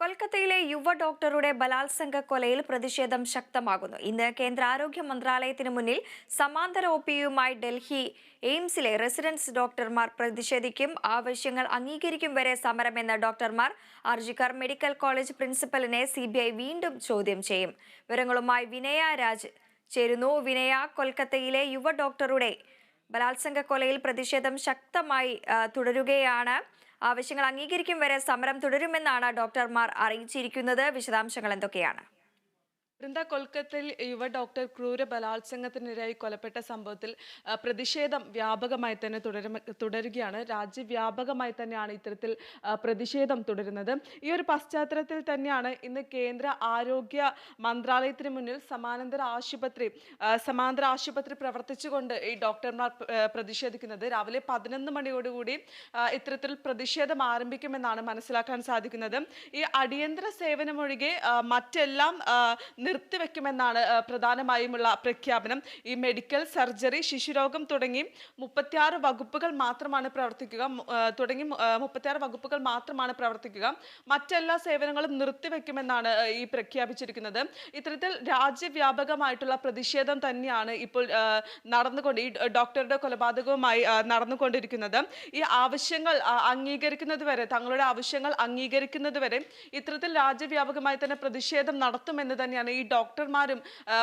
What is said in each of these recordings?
കൊൽക്കത്തയിലെ യുവ ഡോക്ടറുടെ ബലാത്സംഗ കൊലയിൽ പ്രതിഷേധം ശക്തമാകുന്നു. ഇന്ന് കേന്ദ്ര ആരോഗ്യ മന്ത്രാലയത്തിന് മുന്നിൽ സമാന്തര ഒപിയുമായി ഡൽഹി എയിംസിലെ റെസിഡൻസ് ഡോക്ടർമാർ പ്രതിഷേധിക്കും. ആവശ്യങ്ങൾ അംഗീകരിക്കും വരെ സമരമെന്ന ഡോക്ടർമാർ ആർജിക്കർ മെഡിക്കൽ കോളേജ് പ്രിൻസിപ്പലിനെ സിബിഐ വീണ്ടും ചോദ്യം ചെയ്യും. വിവരങ്ങളുമായി വിനയ രാജ് ചേരുന്നു. വിനയ, കൊൽക്കത്തയിലെ യുവ ഡോക്ടറുടെ ബലാത്സംഗ കൊലയിൽ പ്രതിഷേധം ശക്തമായി തുടരുകയാണ്. ആവശ്യങ്ങൾ അംഗീകരിക്കും വരെ സമരം തുടരുമെന്നാണ് ഡോക്ടർമാർ അറിയിച്ചിരിക്കുന്നത്. വിശദാംശങ്ങൾ എന്തൊക്കെയാണ്? കൊൽക്കത്തയിൽ യുവ ഡോക്ടർ ക്രൂര ബലാത്സംഗത്തിനിരയായി കൊലപ്പെട്ട സംഭവത്തിൽ പ്രതിഷേധം വ്യാപകമായി തന്നെ തുടരുകയാണ്. രാജ്യവ്യാപകമായി തന്നെയാണ് ഇത്തരത്തിൽ പ്രതിഷേധം തുടരുന്നത്. ഈ ഒരു പശ്ചാത്തലത്തിൽ തന്നെയാണ് ഇന്ന് കേന്ദ്ര ആരോഗ്യ മന്ത്രാലയത്തിന് മുന്നിൽ സമാന്തര ആശുപത്രി പ്രവർത്തിച്ചുകൊണ്ട് ഈ ഡോക്ടർമാർ പ്രതിഷേധിക്കുന്നത്. രാവിലെ 11 മണിയോടുകൂടി ഇത്തരത്തിൽ പ്രതിഷേധം ആരംഭിക്കുമെന്നാണ് മനസ്സിലാക്കാൻ സാധിക്കുന്നത്. ഈ അടിയന്തര സേവനമൊഴികെ മറ്റെല്ലാം നിർത്തിവെക്കുമെന്നാണ് പ്രധാനമായുമുള്ള പ്രഖ്യാപനം. ഈ മെഡിക്കൽ, സർജറി, ശിശുരോഗം തുടങ്ങി 36 വകുപ്പുകൾ മാത്രമാണ് പ്രവർത്തിക്കുക. മറ്റെല്ലാ സേവനങ്ങളും നിർത്തിവെക്കുമെന്നാണ് ഈ പ്രഖ്യാപിച്ചിരിക്കുന്നത്. ഇത്തരത്തിൽ രാജ്യവ്യാപകമായിട്ടുള്ള പ്രതിഷേധം തന്നെയാണ് ഇപ്പോൾ ഈ ഡോക്ടറുടെ കൊലപാതകവുമായി നടന്നുകൊണ്ടിരിക്കുന്നത്. ഈ ആവശ്യങ്ങൾ തങ്ങളുടെ ആവശ്യങ്ങൾ അംഗീകരിക്കുന്നത് വരെ ഇത്തരത്തിൽ രാജ്യവ്യാപകമായി തന്നെ പ്രതിഷേധം നടത്തുമെന്ന് തന്നെയാണ് ഈ ഡോക്ടർമാരും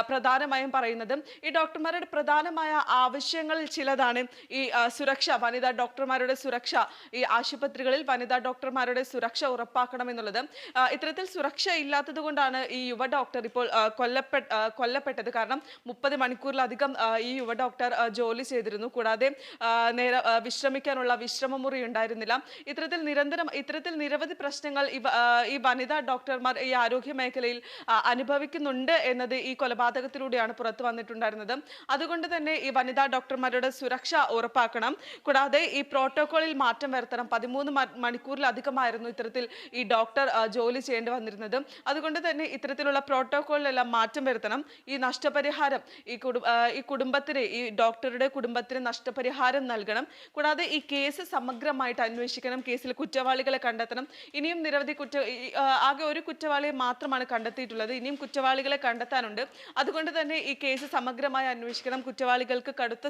പ്രധാനമായും പറയുന്നത്. ഈ ഡോക്ടർമാരുടെ പ്രധാനമായ ആവശ്യങ്ങളിൽ ചിലതാണ് ഈ സുരക്ഷ, വനിതാ ഡോക്ടർമാരുടെ സുരക്ഷ. ഈ ആശുപത്രികളിൽ വനിതാ ഡോക്ടർമാരുടെ സുരക്ഷ ഉറപ്പാക്കണം എന്നുള്ളത്. ഇത്തരത്തിൽ സുരക്ഷ ഇല്ലാത്തത് കൊണ്ടാണ് ഈ യുവ ഡോക്ടർ ഇപ്പോൾ കൊല്ലപ്പെട്ടത്. കാരണം 30 മണിക്കൂറിലധികം ഈ യുവ ഡോക്ടർ ജോലി ചെയ്തിരുന്നു. കൂടാതെ നേരെ വിശ്രമിക്കാനുള്ള വിശ്രമമുറി ഉണ്ടായിരുന്നില്ല. ഇത്തരത്തിൽ നിരവധി പ്രശ്നങ്ങൾ ഈ വനിതാ ഡോക്ടർമാർ ഈ ആരോഗ്യ മേഖലയിൽ അനുഭവിക്കുന്നുണ്ട് എന്നത് ഈ കൊലപാതകത്തിലൂടെയാണ് പുറത്തു വന്നിട്ടുണ്ടായിരുന്നത്. അതുകൊണ്ട് തന്നെ ഈ വനിതാ ഡോക്ടർമാരുടെ സുരക്ഷ ഉറപ്പാക്കണം. കൂടാതെ ഈ പ്രോട്ടോകോളിൽ മാറ്റം വരുത്തണം. 13 മണിക്കൂറിലധികമായിരുന്നു ഇത്തരത്തിൽ ഈ ഡോക്ടർ ജോലി ചെയ്യേണ്ടി വന്നിരുന്നത്. അതുകൊണ്ട് തന്നെ ഇത്തരത്തിലുള്ള പ്രോട്ടോകോളിലെല്ലാം മാറ്റം വരുത്തണം. ഈ നഷ്ടപരിഹാരം ഈ ഡോക്ടറുടെ കുടുംബത്തിന് നഷ്ടപരിഹാരം നൽകണം. കൂടാതെ ഈ കേസ് സമഗ്രമായിട്ട് അന്വേഷിക്കണം. കേസിൽ കുറ്റവാളികളെ കണ്ടെത്തണം. ഇനിയും ആകെ ഒരു കുറ്റവാളിയെ മാത്രമാണ് കണ്ടെത്തിയിട്ടുള്ളത്. ഇനിയും കുറ്റവാളികളെ കണ്ടെത്താനുണ്ട്. അതുകൊണ്ട് തന്നെ ഈ കേസ് സമഗ്രമായി അന്വേഷിക്കണം. കുറ്റവാളികൾക്ക് കടുത്ത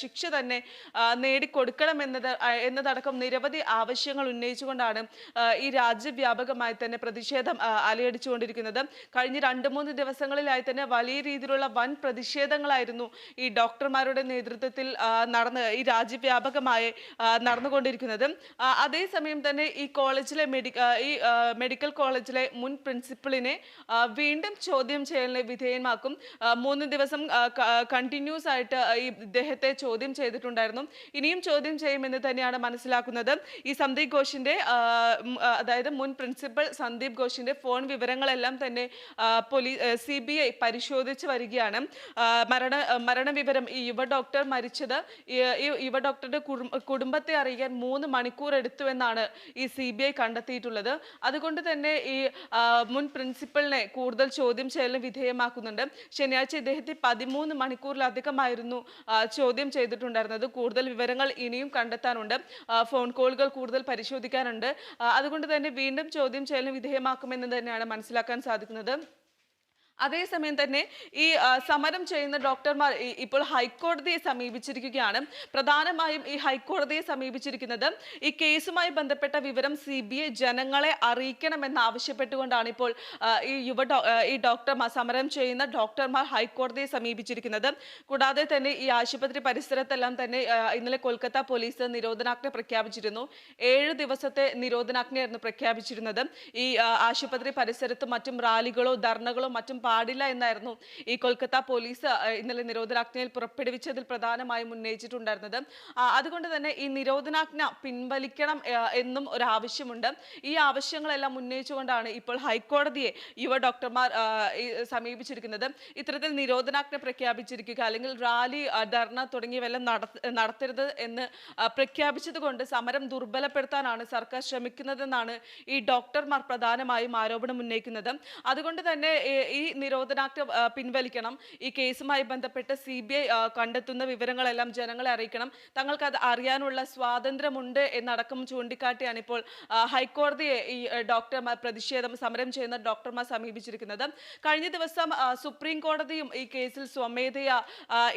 ശിക്ഷ തന്നെ നേടിക്കൊടുക്കണം എന്നതടക്കം നിരവധി ആവശ്യങ്ങൾ ഉന്നയിച്ചുകൊണ്ടാണ് ഈ രാജ്യവ്യാപകമായി തന്നെ പ്രതിഷേധം അലയടിച്ചുകൊണ്ടിരിക്കുന്നത്. കഴിഞ്ഞ 2-3 ദിവസങ്ങളിലായി തന്നെ വലിയ രീതിയിലുള്ള വൻ പ്രതിഷേധങ്ങളായിരുന്നു ഈ ഡോക്ടർമാരുടെ നേതൃത്വത്തിൽ ഈ രാജ്യവ്യാപകമായി നടന്നുകൊണ്ടിരിക്കുന്നത്. അതേസമയം തന്നെ ഈ മെഡിക്കൽ കോളേജിലെ മുൻ പ്രിൻസിപ്പലിനെ വീണ്ടും ചോദ്യം ചെയ്യലിന് വിധേയമാക്കും. 3 ദിവസം കണ്ടിന്യൂസ് ആയിട്ട് ഈ ഇദ്ദേഹത്തെ ചോദ്യം ചെയ്തിട്ടുണ്ടായിരുന്നു. ഇനിയും ചോദ്യം ചെയ്യുമെന്ന് തന്നെയാണ് മനസ്സിലാക്കുന്നത്. ഈ സന്ദീപ് ഘോഷിന്റെ അതായത് മുൻ പ്രിൻസിപ്പൽ സന്ദീപ് ഘോഷിന്റെ ഫോൺ വിവരങ്ങളെല്ലാം തന്നെ CBI പരിശോധിച്ച് വരികയാണ്. മരണവിവരം ഈ യുവ ഡോക്ടർ മരിച്ചത് ഈ യുവ ഡോക്ടറുടെ കുടുംബത്തെ അറിയിക്കാൻ 3 മണിക്കൂർ എടുത്തുവെന്നാണ് ഈ CBI കണ്ടെത്തിയിട്ടുള്ളത്. അതുകൊണ്ട് തന്നെ ഈ മുൻ പ്രിൻസിപ്പലിനെ കൂടുതൽ ചോദ്യം ചെയ്യലിന് വിധേയമാക്കുന്നുണ്ട്. ശനിയാഴ്ച ഇദ്ദേഹത്തെ 13 മണിക്കൂറിലധികമായിരുന്നു ചോദ്യം ചെയ്തിട്ടുണ്ടായിരുന്നത്. കൂടുതൽ വിവരങ്ങൾ ഇനിയും കണ്ടെത്താനുണ്ട്. ഫോൺ കോളുകൾ കൂടുതൽ പരിശോധിക്കാനുണ്ട്. അതുകൊണ്ട് തന്നെ വീണ്ടും ചോദ്യം ചെയ്യലിന് വിധേയമാക്കുമെന്ന് തന്നെയാണ് മനസ്സിലാക്കാൻ സാധിക്കുന്നത്. അതേസമയം തന്നെ ഈ സമരം ചെയ്യുന്ന ഡോക്ടർമാർ ഇപ്പോൾ ഹൈക്കോടതിയെ സമീപിച്ചിരിക്കുകയാണ്. പ്രധാനമായും ഈ ഹൈക്കോടതിയെ സമീപിച്ചിരിക്കുന്നത് ഈ കേസുമായി ബന്ധപ്പെട്ട വിവരം CBI ജനങ്ങളെ അറിയിക്കണമെന്ന് ആവശ്യപ്പെട്ടുകൊണ്ടാണ് ഇപ്പോൾ ഈ സമരം ചെയ്യുന്ന ഡോക്ടർമാർ ഹൈക്കോടതിയെ സമീപിച്ചിരിക്കുന്നത്. കൂടാതെ തന്നെ ഈ ആശുപത്രി പരിസരത്തെല്ലാം തന്നെ ഇന്നലെ കൊൽക്കത്ത പോലീസ് നിരോധനാജ്ഞ പ്രഖ്യാപിച്ചിരുന്നു. 7 ദിവസത്തെ നിരോധനാജ്ഞയായിരുന്നു പ്രഖ്യാപിച്ചിരുന്നത്. ഈ ആശുപത്രി പരിസരത്ത് മറ്റും റാലികളോ ധർണകളോ മറ്റും പാടില്ല എന്നായിരുന്നു ഈ കൊൽക്കത്ത പോലീസ് ഇന്നലെ നിരോധനാജ്ഞയിൽ പുറപ്പെടുവിച്ചതിൽ പ്രധാനമായും ഉന്നയിച്ചിട്ടുണ്ടായിരുന്നത്. അതുകൊണ്ട് തന്നെ ഈ നിരോധനാജ്ഞ പിൻവലിക്കണം എന്നും ഒരു ആവശ്യമുണ്ട്. ഈ ആവശ്യങ്ങളെല്ലാം ഉന്നയിച്ചുകൊണ്ടാണ് ഇപ്പോൾ ഹൈക്കോടതിയെ യുവ ഡോക്ടർമാർ സമീപിച്ചിരിക്കുന്നത്. ഇത്തരത്തിൽ നിരോധനാജ്ഞ പ്രഖ്യാപിച്ചിരിക്കുക അല്ലെങ്കിൽ റാലി, ധർണ തുടങ്ങിയവയെല്ലാം നടത്തരുത് എന്ന് പ്രഖ്യാപിച്ചത് കൊണ്ട് സമരം ദുർബലപ്പെടുത്താനാണ് സർക്കാർ ശ്രമിക്കുന്നതെന്നാണ് ഈ ഡോക്ടർമാർ പ്രധാനമായും ആരോപണം ഉന്നയിക്കുന്നത്. അതുകൊണ്ട് തന്നെ ഈ നിരോധനാജ്ഞ പിൻവലിക്കണം. ഈ കേസുമായി ബന്ധപ്പെട്ട് CBI കണ്ടെത്തുന്ന വിവരങ്ങളെല്ലാം ജനങ്ങളെ അറിയിക്കണം. തങ്ങൾക്ക് അത് അറിയാനുള്ള സ്വാതന്ത്ര്യമുണ്ട് എന്നടക്കം ചൂണ്ടിക്കാട്ടിയാണ് ഇപ്പോൾ ഹൈക്കോടതിയെ ഈ ഡോക്ടർമാർ സമരം ചെയ്യുന്ന ഡോക്ടർമാർ സമീപിച്ചിരിക്കുന്നത്. കഴിഞ്ഞ ദിവസം സുപ്രീം കോടതിയും ഈ കേസിൽ സ്വമേധയാ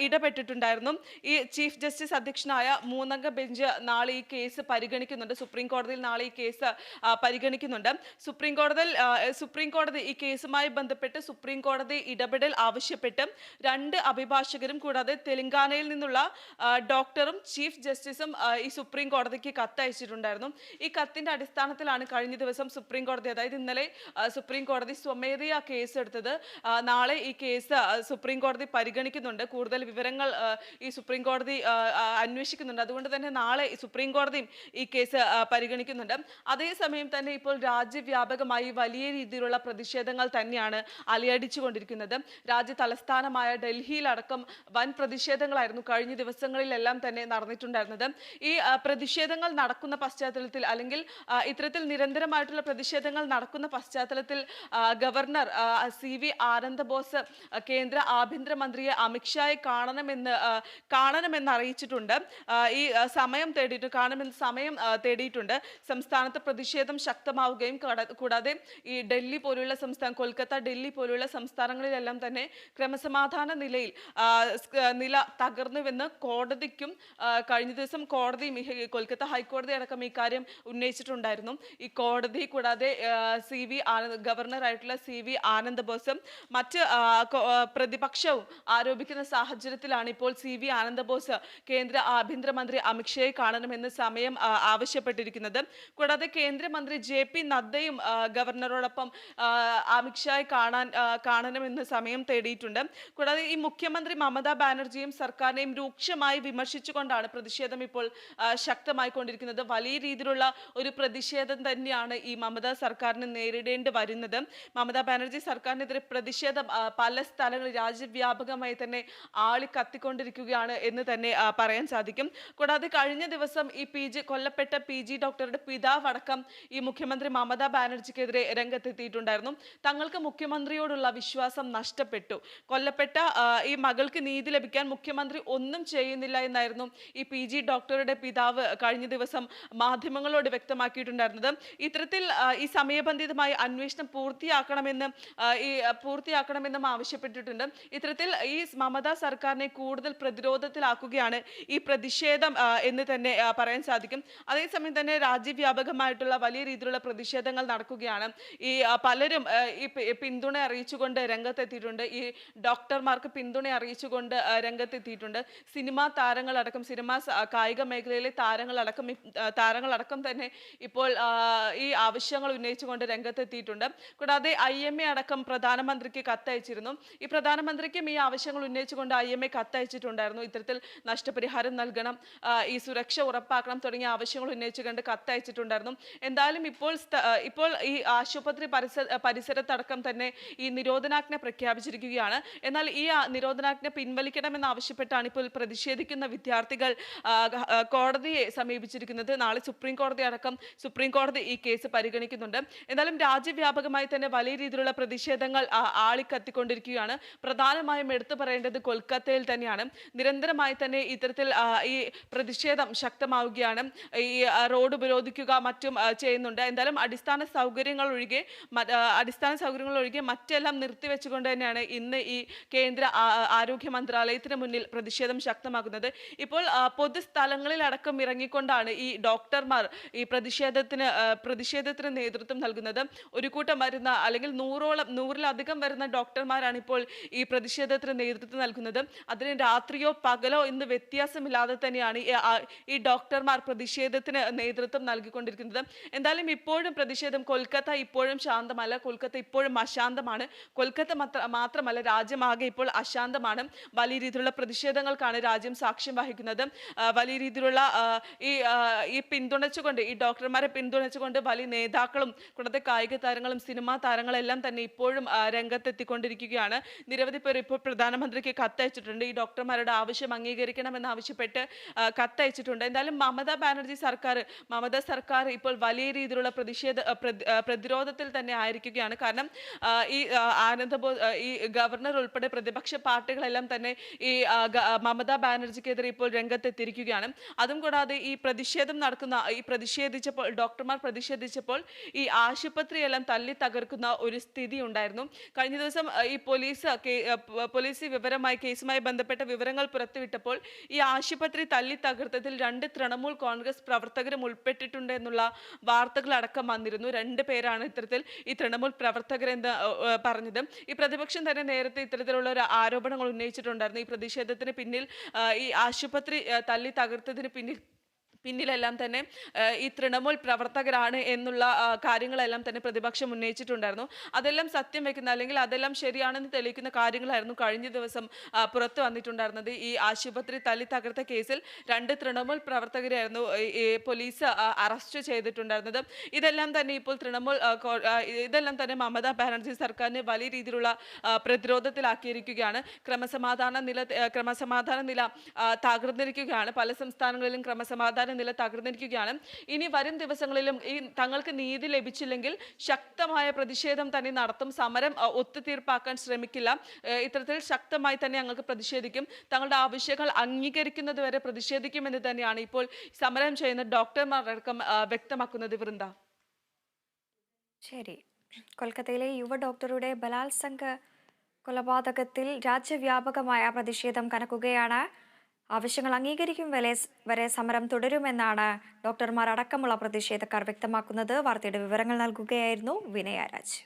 ഇടപെട്ടിട്ടുണ്ടായിരുന്നു. ഈ ചീഫ് ജസ്റ്റിസ് അധ്യക്ഷനായ 3 അംഗ ബെഞ്ച് നാളെ ഈ കേസ് പരിഗണിക്കുന്നുണ്ട്. സുപ്രീം കോടതിയിൽ നാളെ ഈ കേസ് പരിഗണിക്കുന്നുണ്ട്. സുപ്രീം കോടതി ഈ കേസുമായി ബന്ധപ്പെട്ട് സുപ്രീം കോടതി ഇടപെടൽ ആവശ്യപ്പെട്ട് 2 അഭിഭാഷകരും കൂടാതെ തെലങ്കാനയിൽ നിന്നുള്ള ഡോക്ടറും ചീഫ് ജസ്റ്റിസും ഈ സുപ്രീം കോടതിക്ക് കത്തയച്ചിട്ടുണ്ടായിരുന്നു. ഈ കത്തിന്റെ അടിസ്ഥാനത്തിലാണ് കഴിഞ്ഞ ദിവസം സുപ്രീം കോടതി, അതായത് ഇന്നലെ സുപ്രീം കോടതി സ്വമേധയാ കേസ് എടുത്തത്. നാളെ ഈ കേസ് സുപ്രീം കോടതി പരിഗണിക്കുന്നുണ്ട്. കൂടുതൽ വിവരങ്ങൾ ഈ സുപ്രീം കോടതി അന്വേഷിക്കുന്നുണ്ട്. അതുകൊണ്ട് തന്നെ നാളെ സുപ്രീം കോടതിയും ഈ കേസ് പരിഗണിക്കുന്നുണ്ട്. അതേസമയം തന്നെ ഇപ്പോൾ രാജ്യവ്യാപകമായി വലിയ രീതിയിലുള്ള പ്രതിഷേധങ്ങൾ തന്നെയാണ് അലയടിച്ചുകൊണ്ടിരിക്കുന്നത്. രാജ്യ തലസ്ഥാനമായ ഡൽഹിയിലടക്കം വൻ പ്രതിഷേധങ്ങളായിരുന്നു കഴിഞ്ഞ ദിവസങ്ങളിലെല്ലാം തന്നെ നടന്നിട്ടുണ്ടായിരുന്നത്. ഈ പ്രതിഷേധങ്ങൾ നടക്കുന്ന പശ്ചാത്തലത്തിൽ, അല്ലെങ്കിൽ ഇത്തരത്തിൽ നിരന്തരമായിട്ടുള്ള പ്രതിഷേധങ്ങൾ നടക്കുന്ന പശ്ചാത്തലത്തിൽ ഗവർണർ CV ആനന്ദബോസ് കേന്ദ്ര ആഭ്യന്തരമന്ത്രിയെ അമിത്ഷായെ കാണണമെന്ന് അറിയിച്ചിട്ടുണ്ട്. ഈ സമയം തേടിയിട്ടുണ്ട്. സംസ്ഥാനത്ത് പ്രതിഷേധം ശക്തമാവുകയും കൂടാതെ ഈ കൊൽക്കത്ത, ഡൽഹി പോലുള്ള സംസ്ഥാനങ്ങളിലെല്ലാം തന്നെ ക്രമസമാധാന നില തകർന്നുവെന്ന് കോടതിക്കും കഴിഞ്ഞ ദിവസം കോടതിയും കൊൽക്കത്ത ഹൈക്കോടതി അടക്കം ഈ കാര്യം ഉന്നയിച്ചിട്ടുണ്ടായിരുന്നു. ഈ കോടതി കൂടാതെ ഗവർണറായിട്ടുള്ള CV ആനന്ദ് ബോസും മറ്റ് പ്രതിപക്ഷവും ആരോപിക്കുന്ന സാഹചര്യത്തിലാണ് ഇപ്പോൾ CV ആനന്ദ് ബോസ് കേന്ദ്ര ആഭ്യന്തരമന്ത്രി അമിത്ഷായെ കാണണമെന്ന് സമയം ആവശ്യപ്പെട്ടിരിക്കുന്നത്. കൂടാതെ കേന്ദ്രമന്ത്രി JP നദ്ദയും ഗവർണറോടൊപ്പം അമിത്ഷായെ കാണണമെന്ന് സമയം തേടിയിട്ടുണ്ട്. കൂടാതെ ഈ മുഖ്യമന്ത്രി മമതാ ബാനർജിയും സർക്കാരിനെയും രൂക്ഷമായി വിമർശിച്ചുകൊണ്ടാണ് പ്രതിഷേധം ഇപ്പോൾ ശക്തമായിക്കൊണ്ടിരിക്കുന്നത്. വലിയ രീതിയിലുള്ള ഒരു പ്രതിഷേധം തന്നെയാണ് ഈ മമതാ സർക്കാരിന് നേരിടേണ്ടി വരുന്നത്. മമതാ ബാനർജി സർക്കാരിനെതിരെ പ്രതിഷേധം പല സ്ഥലങ്ങളിൽ രാജ്യവ്യാപകമായി തന്നെ ആളിക്കത്തിക്കൊണ്ടിരിക്കുകയാണ് എന്ന് തന്നെ പറയാൻ സാധിക്കും. കൂടാതെ കഴിഞ്ഞ ദിവസം ഈ കൊല്ലപ്പെട്ട PG ഡോക്ടറുടെ പിതാവടക്കം ഈ മുഖ്യമന്ത്രി മമതാ ബാനർജിക്കെതിരെ രംഗത്തെത്തിയിട്ടുണ്ടായിരുന്നു. തങ്ങൾക്ക് മുഖ്യമന്ത്രിയോടുള്ള വിശ്വാസം നഷ്ടപ്പെട്ടു, കൊല്ലപ്പെട്ട ഈ മകൾക്ക് നീതി ലഭിക്കാൻ മുഖ്യമന്ത്രി ഒന്നും ചെയ്യുന്നില്ല എന്നായിരുന്നു ഈ PG ഡോക്ടറുടെ പിതാവ് കഴിഞ്ഞ ദിവസം മാധ്യമങ്ങളോട് വ്യക്തമാക്കിയിട്ടുണ്ടായിരുന്നത്. ഇത്തരത്തിൽ ഈ സമയബന്ധിതമായി അന്വേഷണം പൂർത്തിയാക്കണമെന്നും ആവശ്യപ്പെട്ടിട്ടുണ്ട്. ഇത്തരത്തിൽ ഈ മമതാ സർക്കാരിനെ കൂടുതൽ പ്രതിരോധത്തിലാക്കുകയാണ് ഈ പ്രതിഷേധം എന്ന് തന്നെ പറയാൻ സാധിക്കും. അതേസമയം തന്നെ രാജ്യവ്യാപകമായിട്ടുള്ള വലിയ രീതിയിലുള്ള പ്രതിഷേധങ്ങൾ നടക്കുകയാണ്. ഈ പലരും ഈ പിന്തുണ അറിയിച്ചുകൊണ്ട് രംഗത്തെത്തിയിട്ടുണ്ട്. ഈ ഡോക്ടർമാർക്ക് പിന്തുണ അറിയിച്ചുകൊണ്ട് രംഗത്തെത്തിയിട്ടുണ്ട്. സിനിമാ താരങ്ങളടക്കം, കായിക മേഖലയിലെ താരങ്ങളടക്കം തന്നെ ഇപ്പോൾ ഈ ആവശ്യങ്ങൾ ഉന്നയിച്ചുകൊണ്ട് രംഗത്തെത്തിയിട്ടുണ്ട്. കൂടാതെ IMA അടക്കം പ്രധാനമന്ത്രിക്ക് കത്തയച്ചിരുന്നു. ഈ പ്രധാനമന്ത്രിക്കും ഈ ആവശ്യങ്ങൾ ഉന്നയിച്ചുകൊണ്ട് IMA കത്തയച്ചിട്ടുണ്ടായിരുന്നു. ഇത്തരത്തിൽ നഷ്ടപരിഹാരം നൽകണം, ഈ സുരക്ഷ ഉറപ്പാക്കണം തുടങ്ങിയ ആവശ്യങ്ങൾ ഉന്നയിച്ചുകൊണ്ട് കത്തയച്ചിട്ടുണ്ടായിരുന്നു. എന്തായാലും ഇപ്പോൾ ഈ ആശുപത്രി പരിസരത്തടക്കം തന്നെ ഈ നിരോധനാജ്ഞ പ്രഖ്യാപിച്ചിരിക്കുകയാണ്. എന്നാൽ ഈ നിരോധനാജ്ഞ പിൻവലിക്കണമെന്ന് ആവശ്യപ്പെട്ടാണ് ഇപ്പോൾ പ്രതിഷേധിക്കുന്ന വിദ്യാർത്ഥികൾ കോടതിയെ സമീപിച്ചിരിക്കുന്നത്. നാളെ സുപ്രീം കോടതി ഈ കേസ് പരിഗണിക്കുന്നുണ്ട്. എന്നാലും രാജ്യവ്യാപകമായി തന്നെ വലിയ രീതിയിലുള്ള പ്രതിഷേധങ്ങൾ ആളിക്കത്തിക്കൊണ്ടിരിക്കുകയാണ്. പ്രധാനമായും എടുത്തു പറയേണ്ടത് കൊൽക്കത്തയിൽ തന്നെയാണ്. നിരന്തരമായി തന്നെ ഇത്തരത്തിൽ ഈ പ്രതിഷേധം ശക്തമാവുകയാണ്. ഈ റോഡ് ഉപരോധിക്കുക മറ്റും ചെയ്യുന്നുണ്ട്. എന്തായാലും അടിസ്ഥാന സൗകര്യങ്ങൾ ഒഴികെ മറ്റെല്ലാം നിർത്തിവെച്ചുകൊണ്ട് തന്നെയാണ് ഇന്ന് ഈ കേന്ദ്ര ആരോഗ്യ മന്ത്രാലയത്തിന് മുന്നിൽ പ്രതിഷേധം ശക്തമാക്കുന്നത്. ഇപ്പോൾ പൊതുസ്ഥലങ്ങളിൽ അടക്കം ഇറങ്ങിക്കൊണ്ടാണ് ഈ ഡോക്ടർമാർ ഈ പ്രതിഷേധത്തിന് നേതൃത്വം നൽകുന്നത്. ഒരു കൂട്ടം വരുന്ന, അല്ലെങ്കിൽ 100-ലധികം വരുന്ന ഡോക്ടർമാരാണ് ഇപ്പോൾ ഈ പ്രതിഷേധത്തിന് നേതൃത്വം നൽകുന്നത്. അതിന് രാത്രിയോ പകലോ എന്ന് വ്യത്യാസമില്ലാതെ തന്നെയാണ് ഈ ഡോക്ടർമാർ പ്രതിഷേധത്തിന് നേതൃത്വം നൽകിക്കൊണ്ടിരിക്കുന്നത്. എന്തായാലും ഇപ്പോഴും പ്രതിഷേധം, കൊൽക്കത്ത ഇപ്പോഴും ശാന്തമല്ല, കൊൽക്കത്ത ഇപ്പോഴും അശാന്തമാണ്. കൊൽക്കത്ത മാത്രമല്ല, രാജ്യമാകെ ഇപ്പോൾ അശാന്തമാണ്. വലിയ രീതിയിലുള്ള പ്രതിഷേധങ്ങൾക്കാണ് രാജ്യം സാക്ഷ്യം വഹിക്കുന്നത്. വലിയ രീതിയിലുള്ള ഈ ഡോക്ടർമാരെ പിന്തുണച്ചുകൊണ്ട് വലിയ നേതാക്കളും കൂടാതെ കായിക താരങ്ങളും സിനിമാ താരങ്ങളെല്ലാം തന്നെ ഇപ്പോഴും രംഗത്തെത്തിക്കൊണ്ടിരിക്കുകയാണ്. നിരവധി പേർ ഇപ്പോൾ പ്രധാനമന്ത്രിക്ക് കത്തയച്ചിട്ടുണ്ട്. ഈ ഡോക്ടർമാരുടെ ആവശ്യം അംഗീകരിക്കണമെന്ന് ആവശ്യപ്പെട്ട് കത്തയച്ചിട്ടുണ്ട്. എന്തായാലും മമതാ സർക്കാർ ഇപ്പോൾ വലിയ രീതിയിലുള്ള പ്രതിരോധത്തിൽ തന്നെ ആയിരിക്കുകയാണ്. കാരണം ഈ ഈ ഗവർണർ ഉൾപ്പെടെ പ്രതിപക്ഷ പാർട്ടികളെല്ലാം തന്നെ ഈ മമതാ ബാനർജിക്കെതിരെ ഇപ്പോൾ രംഗത്തെത്തിയിരിക്കുകയാണ്. അതും കൂടാതെ ഡോക്ടർമാർ പ്രതിഷേധിച്ചപ്പോൾ ഈ ആശുപത്രിയെല്ലാം തല്ലി തകർക്കുന്ന ഒരു സ്ഥിതി ഉണ്ടായിരുന്നു. കഴിഞ്ഞ ദിവസം ഈ പോലീസ് കേസുമായി ബന്ധപ്പെട്ട വിവരങ്ങൾ പുറത്തുവിട്ടപ്പോൾ ഈ ആശുപത്രി തല്ലി തകർത്തതിൽ 2 തൃണമൂൽ കോൺഗ്രസ് പ്രവർത്തകരും ഉൾപ്പെട്ടിട്ടുണ്ട് എന്നുള്ള വാർത്തകൾ അടക്കം വന്നിരുന്നു. 2 പേരാണ് ഇത്തരത്തിൽ ഈ തൃണമൂൽ പ്രവർത്തകരെന്ന് പറഞ്ഞത്. ഈ പ്രതിപക്ഷം തന്നെ നേരത്തെ ഇത്തരത്തിലുള്ള ഒരു ആരോപണങ്ങൾ ഉന്നയിച്ചിട്ടുണ്ടായിരുന്നു. ഈ പ്രതിഷേധത്തിന് പിന്നിൽ ഈ ആശുപത്രി തല്ലി തകർത്തതിന് പിന്നിലെല്ലാം തന്നെ ഈ തൃണമൂൽ പ്രവർത്തകരാണ് എന്നുള്ള കാര്യങ്ങളെല്ലാം തന്നെ പ്രതിപക്ഷം ഉന്നയിച്ചിട്ടുണ്ടായിരുന്നു. അതെല്ലാം സത്യം വെക്കുന്ന അല്ലെങ്കിൽ അതെല്ലാം ശരിയാണെന്ന് തെളിയിക്കുന്ന കാര്യങ്ങളായിരുന്നു കഴിഞ്ഞ ദിവസം പുറത്തു വന്നിട്ടുണ്ടായിരുന്നത്. ഈ ആശുപത്രി തല്ലി തകർത്ത കേസിൽ 2 തൃണമൂൽ പ്രവർത്തകരെയായിരുന്നു ഈ പോലീസ് അറസ്റ്റ് ചെയ്തിട്ടുണ്ടായിരുന്നത്. ഇതെല്ലാം തന്നെ ഇപ്പോൾ ഇതെല്ലാം തന്നെ മമതാ ബാനർജി സർക്കാരിനെ വലിയ രീതിയിലുള്ള പ്രതിരോധത്തിലാക്കിയിരിക്കുകയാണ്. ക്രമസമാധാന നില തകർന്നിരിക്കുകയാണ്. പല സംസ്ഥാനങ്ങളിലും ക്രമസമാധാന നില തകർന്നിരിക്കുകയാണ്. ഇനി വരും ദിവസങ്ങളിലും തങ്ങൾക്ക് നീതി ലഭിച്ചില്ലെങ്കിൽ ശക്തമായ പ്രതിഷേധം തന്നെ നടത്തും. സമരം ഒത്തുതീർപ്പാക്കാൻ ശ്രമിക്കില്ല. ഇത്തരത്തിൽ ശക്തമായി തന്നെ ഞങ്ങൾക്ക് പ്രതിഷേധിക്കും. തങ്ങളുടെ ആവശ്യങ്ങൾ അംഗീകരിക്കുന്നതുവരെ പ്രതിഷേധിക്കുമെന്ന് തന്നെയാണ് ഇപ്പോൾ സമരം ചെയ്യുന്ന ഡോക്ടർമാർ അടക്കം വ്യക്തമാക്കുന്നത്. വൃന്ദ. ശരി. കൊൽക്കത്തയിലെ യുവ ഡോക്ടറുടെ ബലാത്സംഗ കൊലപാതകത്തിൽ രാജ്യവ്യാപകമായ പ്രതിഷേധം കനക്കുകയാണ്. ആവശ്യങ്ങൾ അംഗീകരിക്കും വരെ സമരം തുടരുമെന്നാണ് ഡോക്ടർമാർ അടക്കമുള്ള പ്രതിഷേധക്കാർ വ്യക്തമാക്കുന്നത്. വാർത്തയുടെ വിവരങ്ങൾ നൽകുകയായിരുന്നു വിനയ രാജ്.